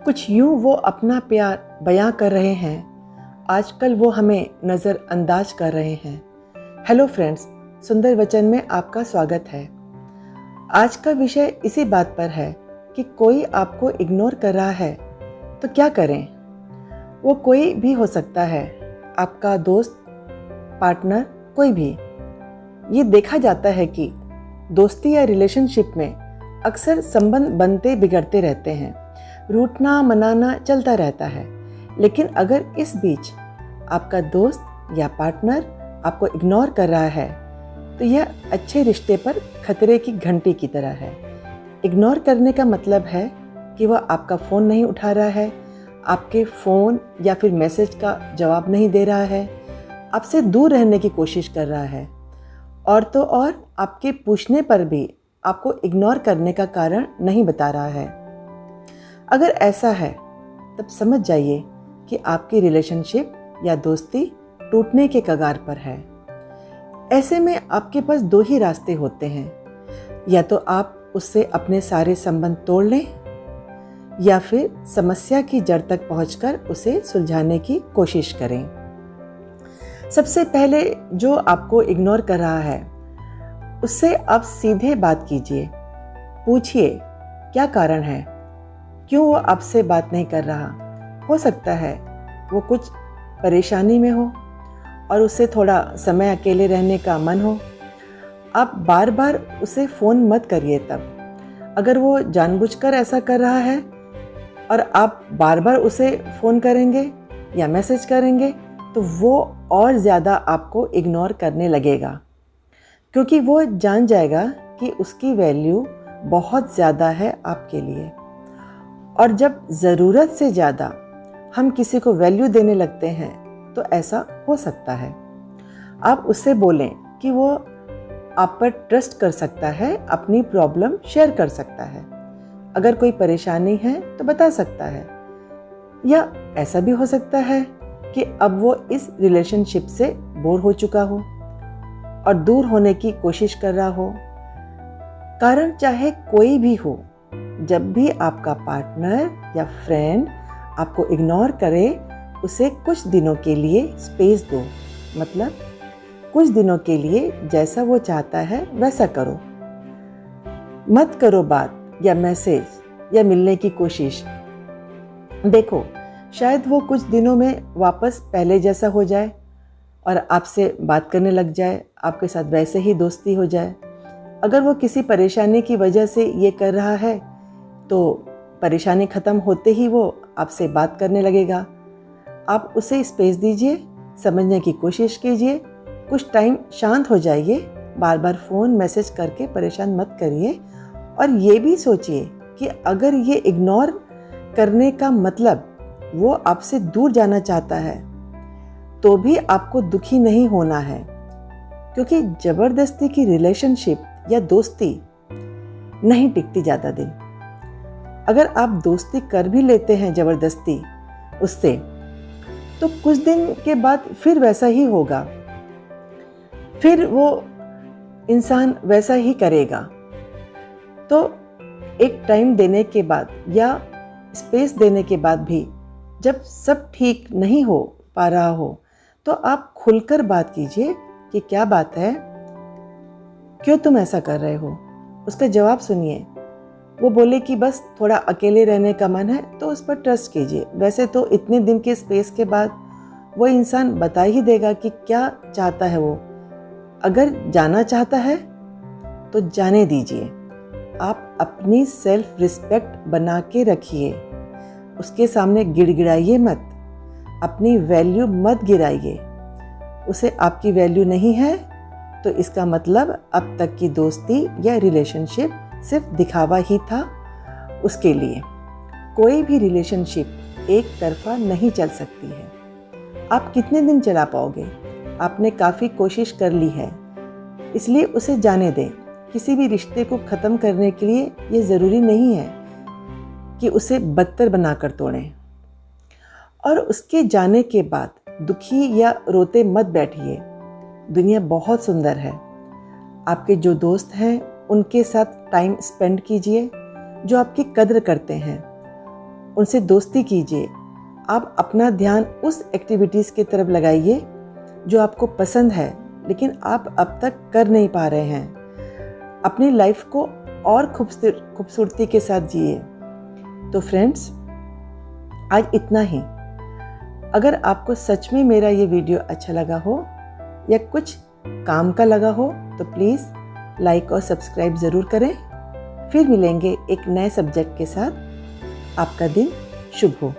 कुछ यूं वो अपना प्यार बयां कर रहे हैं, आजकल वो हमें नज़रअंदाज कर रहे हैं। हेलो फ्रेंड्स, सुंदर वचन में आपका स्वागत है। आज का विषय इसी बात पर है कि कोई आपको इग्नोर कर रहा है तो क्या करें। वो कोई भी हो सकता है, आपका दोस्त, पार्टनर, कोई भी। ये देखा जाता है कि दोस्ती या रिलेशनशिप में अक्सर संबंध बनते बिगड़ते रहते हैं, रूठना मनाना चलता रहता है। लेकिन अगर इस बीच आपका दोस्त या पार्टनर आपको इग्नोर कर रहा है तो यह अच्छे रिश्ते पर खतरे की घंटी की तरह है। इग्नोर करने का मतलब है कि वह आपका फ़ोन नहीं उठा रहा है, आपके फ़ोन या फिर मैसेज का जवाब नहीं दे रहा है, आपसे दूर रहने की कोशिश कर रहा है, और तो और आपके पूछने पर भी आपको इग्नोर करने का कारण नहीं बता रहा है। अगर ऐसा है तब समझ जाइए कि आपकी रिलेशनशिप या दोस्ती टूटने के कगार पर है। ऐसे में आपके पास दो ही रास्ते होते हैं, या तो आप उससे अपने सारे संबंध तोड़ लें या फिर समस्या की जड़ तक पहुंचकर उसे सुलझाने की कोशिश करें। सबसे पहले जो आपको इग्नोर कर रहा है उससे आप सीधे बात कीजिए। पूछिए क्या कारण है, क्यों वो आपसे बात नहीं कर रहा। हो सकता है वो कुछ परेशानी में हो और उसे थोड़ा समय अकेले रहने का मन हो। आप बार बार उसे फ़ोन मत करिए तब। अगर वो जानबूझकर ऐसा कर रहा है और आप बार बार उसे फ़ोन करेंगे या मैसेज करेंगे तो वो और ज़्यादा आपको इग्नोर करने लगेगा, क्योंकि वो जान जाएगा कि उसकी वैल्यू बहुत ज़्यादा है आपके लिए। और जब ज़रूरत से ज़्यादा हम किसी को वैल्यू देने लगते हैं तो ऐसा हो सकता है। आप उससे बोलें कि वो आप पर ट्रस्ट कर सकता है, अपनी प्रॉब्लम शेयर कर सकता है, अगर कोई परेशानी है तो बता सकता है। या ऐसा भी हो सकता है कि अब वो इस रिलेशनशिप से बोर हो चुका हो और दूर होने की कोशिश कर रहा हो। कारण चाहे कोई भी हो, जब भी आपका पार्टनर या फ्रेंड आपको इग्नोर करे उसे कुछ दिनों के लिए स्पेस दो। मतलब कुछ दिनों के लिए जैसा वो चाहता है वैसा करो। मत करो बात या मैसेज या मिलने की कोशिश। देखो, शायद वो कुछ दिनों में वापस पहले जैसा हो जाए और आपसे बात करने लग जाए, आपके साथ वैसे ही दोस्ती हो जाए। अगर वो किसी परेशानी की वजह से ये कर रहा है तो परेशानी ख़त्म होते ही वो आपसे बात करने लगेगा। आप उसे स्पेस दीजिए, समझने की कोशिश कीजिए, कुछ टाइम शांत हो जाइए, बार बार फ़ोन मैसेज करके परेशान मत करिए। और ये भी सोचिए कि अगर ये इग्नोर करने का मतलब वो आपसे दूर जाना चाहता है तो भी आपको दुखी नहीं होना है, क्योंकि ज़बरदस्ती की रिलेशनशिप या दोस्ती नहीं टिकती ज़्यादा दिन। अगर आप दोस्ती कर भी लेते हैं ज़बरदस्ती उससे तो कुछ दिन के बाद फिर वैसा ही होगा, फिर वो इंसान वैसा ही करेगा। तो एक टाइम देने के बाद या स्पेस देने के बाद भी जब सब ठीक नहीं हो पा रहा हो तो आप खुलकर बात कीजिए कि क्या बात है, क्यों तुम ऐसा कर रहे हो। उसका जवाब सुनिए। वो बोले कि बस थोड़ा अकेले रहने का मन है तो उस पर ट्रस्ट कीजिए। वैसे तो इतने दिन के स्पेस के बाद वो इंसान बता ही देगा कि क्या चाहता है वो। अगर जाना चाहता है तो जाने दीजिए। आप अपनी सेल्फ रिस्पेक्ट बना के रखिए। उसके सामने गिड़गिड़ाइए मत, अपनी वैल्यू मत गिराइए। उसे आपकी वैल्यू नहीं है तो इसका मतलब अब तक की दोस्ती या रिलेशनशिप सिर्फ दिखावा ही था उसके लिए। कोई भी रिलेशनशिप एक तरफा नहीं चल सकती है। आप कितने दिन चला पाओगे? आपने काफ़ी कोशिश कर ली है, इसलिए उसे जाने दें। किसी भी रिश्ते को ख़त्म करने के लिए ये ज़रूरी नहीं है कि उसे बदतर बनाकर तोड़ें। और उसके जाने के बाद दुखी या रोते मत बैठिए। दुनिया बहुत सुंदर है। आपके जो दोस्त हैं उनके साथ टाइम स्पेंड कीजिए जो आपकी कद्र करते हैं। उनसे दोस्ती कीजिए। आप अपना ध्यान उस एक्टिविटीज़ की तरफ लगाइए जो आपको पसंद है लेकिन आप अब तक कर नहीं पा रहे हैं। अपनी लाइफ को और खूबसूरती के साथ जिए। तो फ्रेंड्स, आज इतना ही। अगर आपको सच में मेरा ये वीडियो अच्छा लगा हो या कुछ काम का लगा हो तो प्लीज़ लाइक और सब्सक्राइब ज़रूर करें। फिर मिलेंगे एक नए सब्जेक्ट के साथ। आपका दिन शुभ हो।